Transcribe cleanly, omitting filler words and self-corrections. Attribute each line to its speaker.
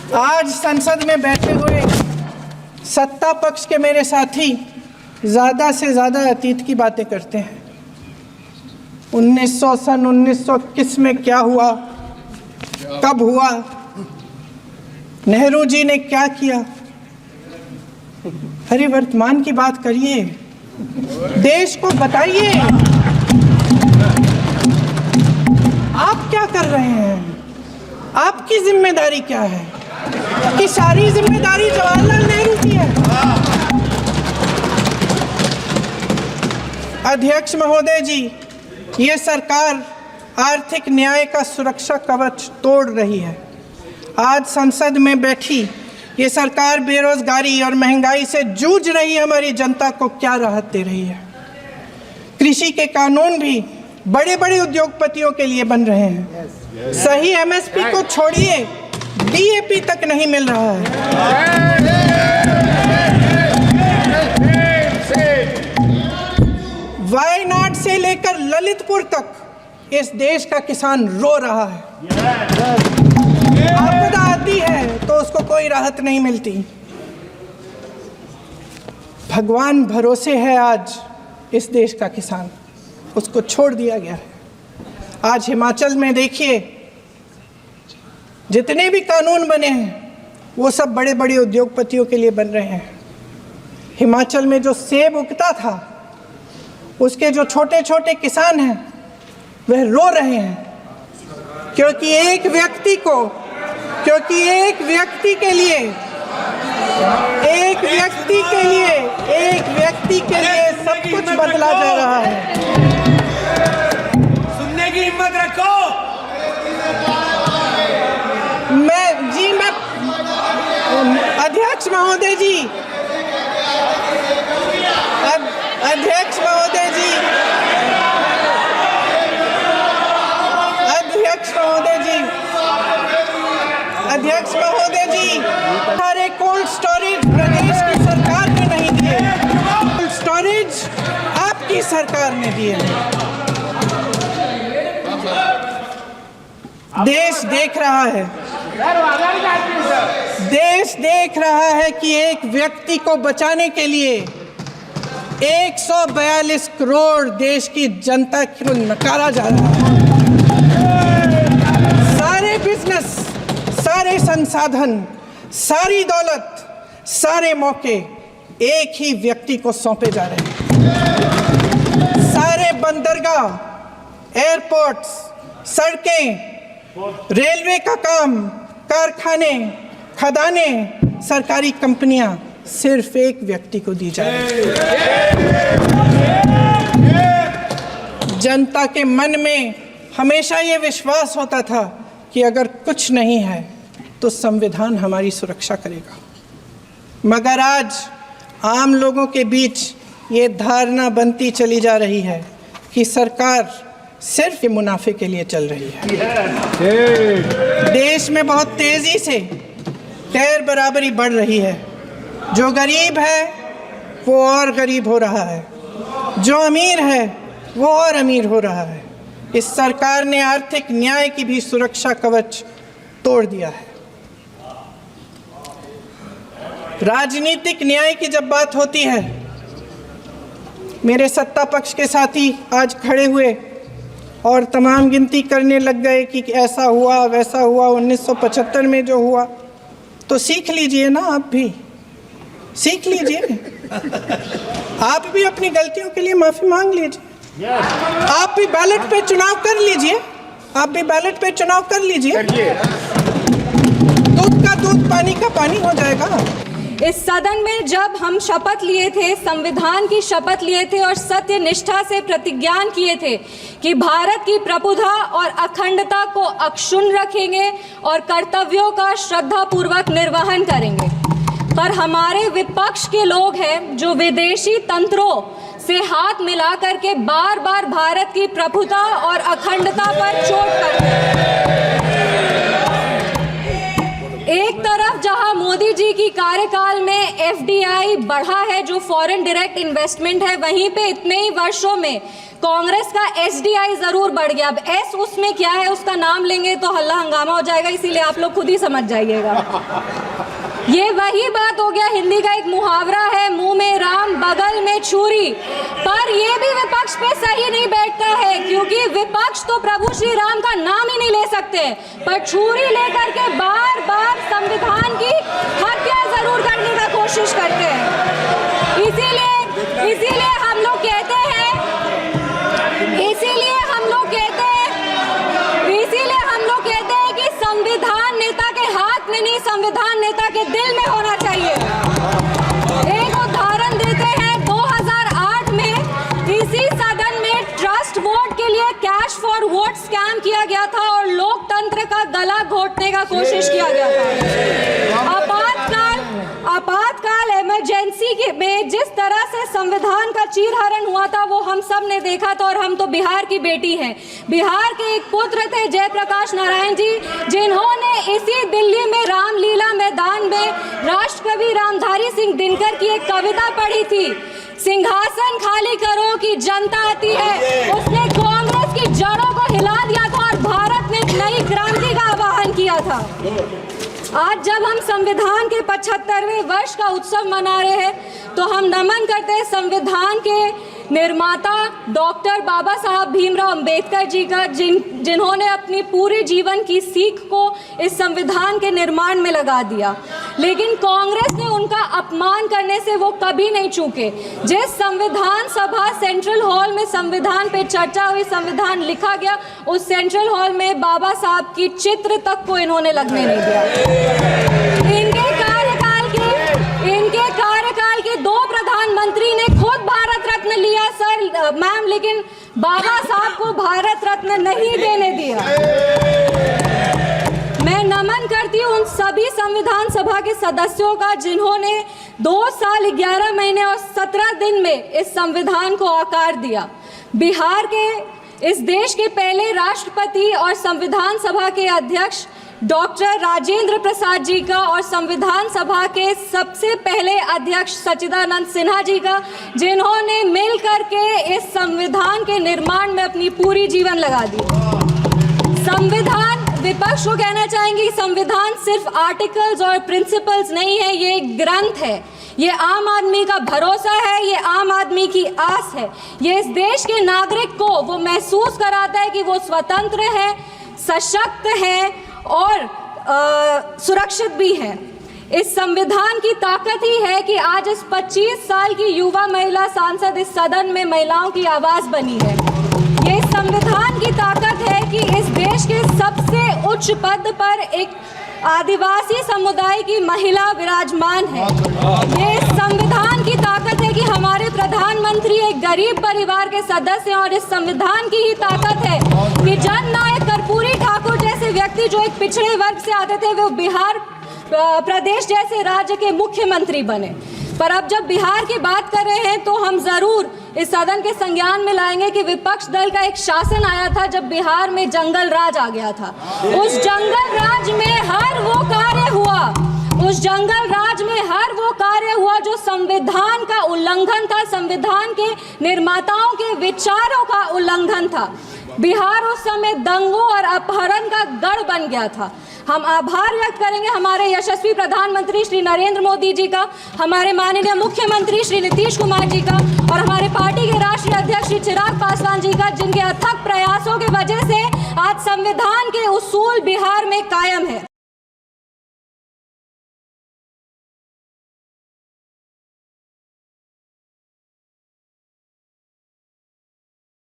Speaker 1: आज संसद में बैठे हुए सत्ता पक्ष के मेरे साथी ज़्यादा से ज़्यादा अतीत की बातें करते हैं। 1921 में क्या हुआ, कब हुआ, नेहरू जी ने क्या किया। अरे वर्तमान की बात करिए, देश को बताइए आप क्या कर रहे हैं, आपकी जिम्मेदारी क्या है। कि सारी जिम्मेदारी जवाहरलाल नेहरू की है। अध्यक्ष महोदय जी, ये सरकार आर्थिक न्याय का सुरक्षा कवच तोड़ रही है। आज संसद में बैठी ये सरकार बेरोजगारी और महंगाई से जूझ रही हमारी जनता को क्या राहत दे रही है। कृषि के कानून भी बड़े बड़े उद्योगपतियों के लिए बन रहे हैं। सही एमएसपी को छोड़िए, डीएपी तक नहीं मिल रहा है। वायनाड से लेकर ललितपुर तक इस देश का किसान रो रहा है। आपदा आती है तो उसको कोई राहत नहीं मिलती। भगवान भरोसे है आज इस देश का किसान, उसको छोड़ दिया गया है। आज हिमाचल में देखिए, जितने भी कानून बने हैं वो सब बड़े बड़े उद्योगपतियों के लिए बन रहे हैं। हिमाचल में जो सेब उगता था, उसके जो छोटे छोटे किसान हैं वह रो रहे हैं, क्योंकि एक व्यक्ति के लिए सब कुछ बदला जा रहा है।
Speaker 2: सुनने की हिम्मत रखो।
Speaker 1: मैं अध्यक्ष महोदय जी, अध्यक्ष महोदय जी, सारे कोल्ड स्टोरेज प्रदेश की सरकार ने नहीं दिए, कोल्ड स्टोरेज आपकी सरकार ने दिए हैं। देश देख रहा है कि एक व्यक्ति को बचाने के लिए 142 करोड़ देश की जनता को नकारा जा रहा है। सारे बिजनेस, सारे संसाधन, सारी दौलत, सारे मौके एक ही व्यक्ति को सौंपे जा रहे हैं। सारे बंदरगाह, एयरपोर्ट्स, सड़कें, रेलवे का काम, कारखाने, खदाने, सरकारी कंपनियां सिर्फ एक व्यक्ति को दी जा रही है। जनता के मन में हमेशा ये विश्वास होता था कि अगर कुछ नहीं है तो संविधान हमारी सुरक्षा करेगा, मगर आज आम लोगों के बीच ये धारणा बनती चली जा रही है कि सरकार सिर्फ मुनाफे के लिए चल रही है। देश में बहुत तेजी से गैर बराबरी बढ़ रही है। जो गरीब है वो और गरीब हो रहा है, जो अमीर है वो और अमीर हो रहा है। इस सरकार ने आर्थिक न्याय की भी सुरक्षा कवच तोड़ दिया है। राजनीतिक न्याय की जब बात होती है, मेरे सत्ता पक्ष के साथी आज खड़े हुए और तमाम गिनती करने लग गए कि ऐसा हुआ वैसा हुआ, 1975 में जो हुआ। तो सीख लीजिए ना, आप भी सीख लीजिए, आप भी अपनी गलतियों के लिए माफ़ी मांग लीजिए। आप भी बैलेट पे चुनाव कर लीजिए, दूध का दूध, पानी का पानी हो जाएगा।
Speaker 3: इस सदन में जब हम शपथ लिए थे, संविधान की शपथ लिए थे और सत्य निष्ठा से प्रतिज्ञान किए थे कि भारत की प्रभुता और अखंडता को अक्षुण्ण रखेंगे और कर्तव्यों का श्रद्धापूर्वक निर्वहन करेंगे, पर हमारे विपक्ष के लोग हैं जो विदेशी तंत्रों से हाथ मिला करके बार बार भारत की प्रभुता और अखंडता पर चोट करते हैं। एक तरफ जहां मोदी जी की कार्यकाल में एफडीआई बढ़ा है, जो फॉरेन डायरेक्ट इन्वेस्टमेंट है, वहीं पे इतने ही वर्षों में कांग्रेस का एसडीआई जरूर बढ़ गया। अब एस उसमें क्या है, उसका नाम लेंगे तो हल्ला हंगामा हो जाएगा, इसीलिए आप लोग खुद ही समझ जाइएगा। ये वही बात हो गया, हिंदी का एक मुहावरा है, मुंह में राम बगल में छुरी, पर ये भी विपक्ष पे सही नहीं बैठता है, क्योंकि विपक्ष तो प्रभु श्री राम का नाम ही नहीं ले सकते, पर छुरी लेकर के बार बार संविधान की हत्या जरूर करने का कोशिश करते हैं। इसीलिए हम लोग कहते हैं कि संविधान नेता के हाथ में नहीं, संविधान नेता के दिल में होना चाहिए। एक उदाहरण देते हैं, 2008 में इसी सदन में ट्रस्ट वोट के लिए कैश फॉर वोट स्कैम किया गया था और लोकतंत्र का गला घोटने का कोशिश किया गया था। आपातकाल इमरजेंसी के में जिस तरह से संविधान का चीरहरण हुआ था वो हम सब ने देखा था, और हम तो बिहार की बेटी हैं। बिहार के एक पुत्र थे जयप्रकाश नारायण जी, जिन्होंने इसी दिल्ली में रामलीला मैदान में राष्ट्रकवि रामधारी सिंह दिनकर की एक कविता पढ़ी थी, सिंहासन खाली करो कि जनता आती है। उसने कांग्रेस की जड़ों को हिला दिया था और भारत में एक नई क्रांति का आह्वान किया था। आज जब हम संविधान के 75वें वर्ष का उत्सव मना रहे हैं तो हम नमन करते हैं संविधान के निर्माता डॉक्टर बाबा साहब भीमराव अंबेडकर जी का, जिन्होंने अपनी पूरे जीवन की सीख को इस संविधान के निर्माण में लगा दिया। लेकिन कांग्रेस ने उनका अपमान करने से वो कभी नहीं चूके। जिस संविधान सभा सेंट्रल हॉल में संविधान पे चर्चा हुई, संविधान लिखा गया, उस सेंट्रल हॉल में बाबा साहब की चित्र तक को इन्होंने लगने नहीं दिया। इनके कार्यकाल के 2 प्रधानमंत्री ने खुद भारत रत्न लिया सर मैम, लेकिन बाबा साहब को भारत रत्न नहीं देने दिया। मैं नमन करती हूँ उन सभी संविधान सभा के सदस्यों का, जिन्होंने 2 साल 11 महीने और 17 दिन में इस संविधान को आकार दिया। बिहार के इस देश के पहले राष्ट्रपति और संविधान सभा के अध्यक्ष डॉक्टर राजेंद्र प्रसाद जी का और संविधान सभा के सबसे पहले अध्यक्ष सच्चिदानंद सिन्हा जी का, जिन्होंने मिल करके इस संविधान के निर्माण में अपनी पूरी जीवन लगा दी। संविधान, विपक्ष को कहना चाहेंगे, संविधान सिर्फ आर्टिकल्स और प्रिंसिपल्स नहीं है, ये एक ग्रंथ है, ये आम आदमी का भरोसा है, ये आम आदमी की आस है। ये इस देश के नागरिक को वो महसूस कराता है कि वो स्वतंत्र है, सशक्त है और सुरक्षित भी है। इस संविधान की ताकत ही है कि आज इस 25 साल की युवा महिला सांसद इस सदन में महिलाओं की आवाज बनी है। ये संविधान की ताकत है कि इस देश के सबसे उच्च पद पर एक आदिवासी समुदाय की महिला विराजमान है। ये संविधान की ताकत है कि हमारे प्रधानमंत्री एक गरीब परिवार के सदस्य हैं, और इस संविधान की ही ताकत है कि जननायक कर्पूरी ठाकुर जैसे व्यक्ति जो एक पिछड़े वर्ग से आते थे, वो बिहार प्रदेश जैसे राज्य के मुख्यमंत्री बने। पर अब जब बिहार की बात कर रहे हैं तो हम जरूर इस सदन के संज्ञान में लाएंगे कि विपक्ष दल का एक शासन आया था जब बिहार में जंगल राज आ गया था। उस जंगल राज में हर वो कार्य हुआ, उस जंगल राज में हर वो कार्य हुआ जो संविधान का उल्लंघन था, संविधान के निर्माताओं के विचारों का उल्लंघन था। बिहार उस समय दंगों और अपहरण का गढ़ बन गया था। हम आभार व्यक्त करेंगे हमारे यशस्वी प्रधानमंत्री श्री नरेंद्र मोदी जी का, हमारे माननीय मुख्यमंत्री श्री नीतीश कुमार जी का और हमारे पार्टी के राष्ट्रीय अध्यक्ष श्री चिराग पासवान जी का, जिनके अथक प्रयासों की वजह से आज संविधान के उसूल बिहार में कायम है।